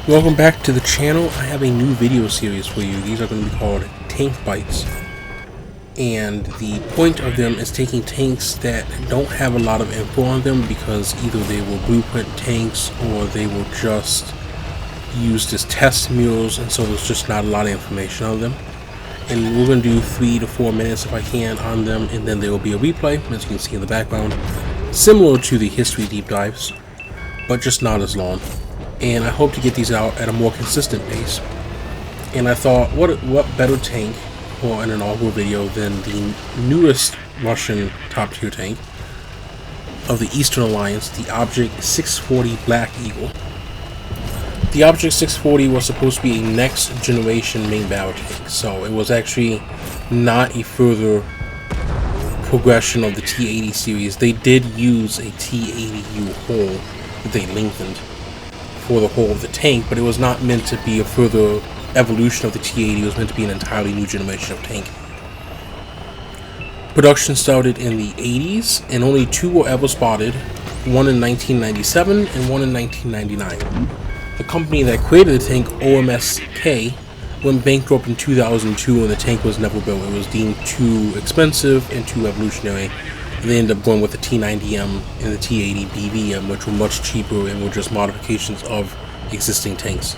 Welcome back to the channel. I have a new video series for you. These are going to be called Tank Bites. And the point of them is taking tanks that don't have a lot of info on them because either they were blueprint tanks or they were just used as test mules, and so there's just not a lot of information on them. And we're going to do 3 to 4 minutes if I can on them, and then there will be a replay, as you can see in the background, similar to the history deep dives, but just not as long. And I hope to get these out at a more consistent pace. And I thought, what better tank for an inaugural video than the newest Russian top tier tank of the Eastern Alliance, the Object 640 Black Eagle. The Object 640 was supposed to be a next generation main battle tank, so it was actually not a further progression of the T80 series. They did use a T80U hull that they lengthened for the whole of the tank, but it was not meant to be a further evolution of the T80. It was meant to be an entirely new generation of tank. Production started in the 80s, and only 2 were ever spotted, one in 1997 and one in 1999. The company that created the tank, OMSK, went bankrupt in 2002 and the tank was never built. It was deemed too expensive and too evolutionary. They ended up going with the T90M and the T80 BVM, which were much cheaper and were just modifications of existing tanks.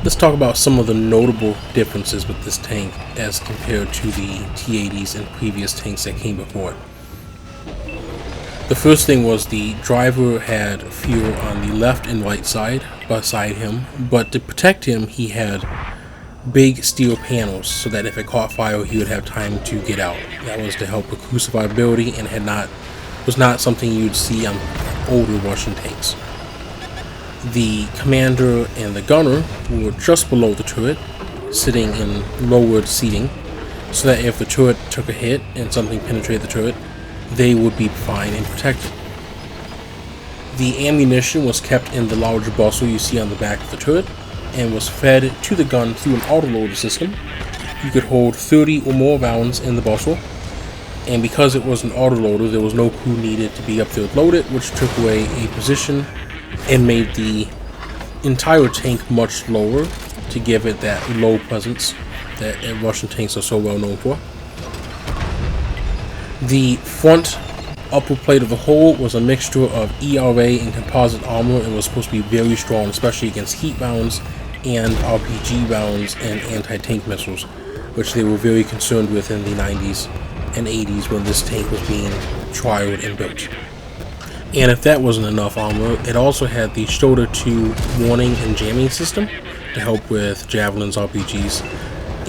Let's talk about some of the notable differences with this tank as compared to the T80s and previous tanks that came before it. The first thing was the driver had fuel on the left and right side beside him, but to protect him he had big steel panels so that if it caught fire he would have time to get out. That was to help recruit survivability and was not something you'd see on older Russian tanks. The commander and the gunner were just below the turret, sitting in lowered seating, so that if the turret took a hit and something penetrated the turret, they would be fine and protected. The ammunition was kept in the large bustle you see on the back of the turret, and was fed to the gun through an autoloader system. You could hold 30 or more rounds in the bustle, and because it was an autoloader, there was no crew needed to be up there to load it, which took away a position and made the entire tank much lower to give it that low presence that Russian tanks are so well known for. The front upper plate of the hull was a mixture of ERA and composite armor and was supposed to be very strong, especially against heat rounds and RPG rounds and anti-tank missiles, which they were very concerned with in the 90s and 80s when this tank was being trialed and built. And if that wasn't enough armor, it also had the Shoulder 2 warning and jamming system to help with javelins, RPGs,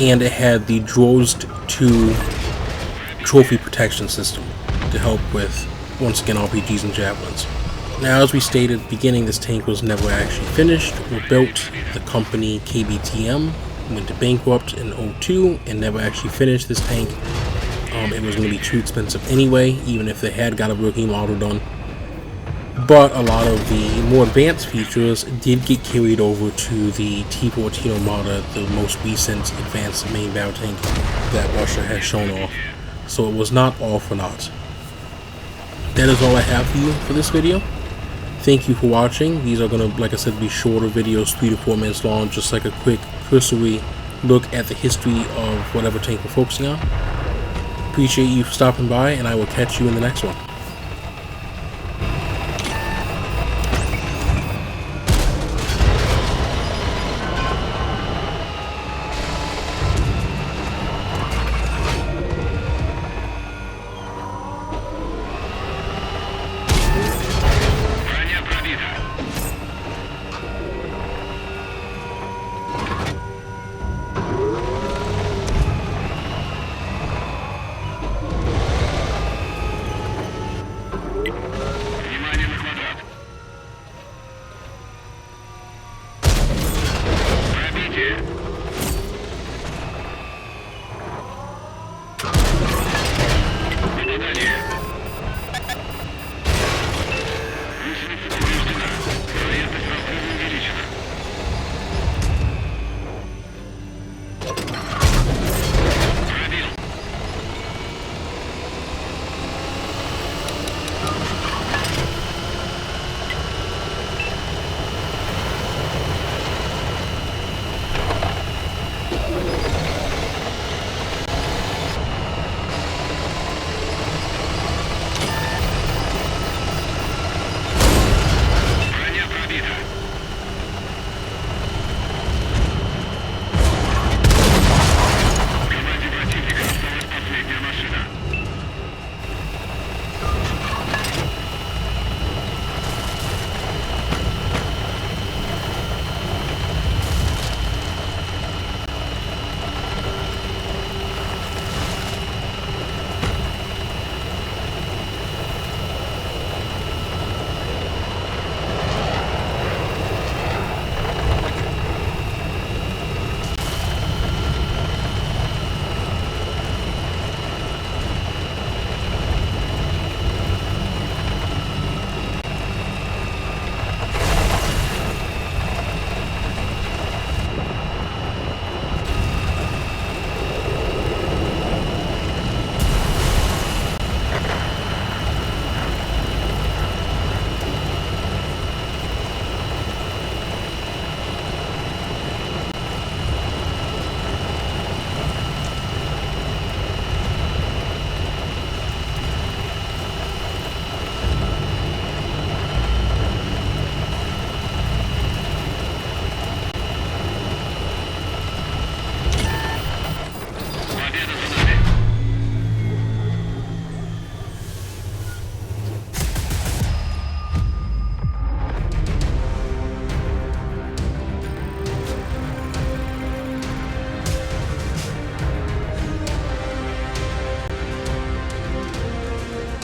and it had the Drozd 2 trophy protection system to help with, once again, RPGs and javelins. Now, as we stated at the beginning, this tank was never actually finished or built. The company KBTM went to bankrupt in 2002 and never actually finished this tank. It was going to be too expensive anyway, even if they had got a working model done. But a lot of the more advanced features did get carried over to the T14 Armata, the most recent advanced main battle tank that Russia has shown off. So it was not all for naught. That is all I have for you for this video. Thank you for watching. These are going to, like I said, be shorter videos, 3 to 4 minutes long, just like a quick cursory look at the history of whatever tank we're focusing on. Appreciate you for stopping by, and I will catch you in the next one. Пробитие.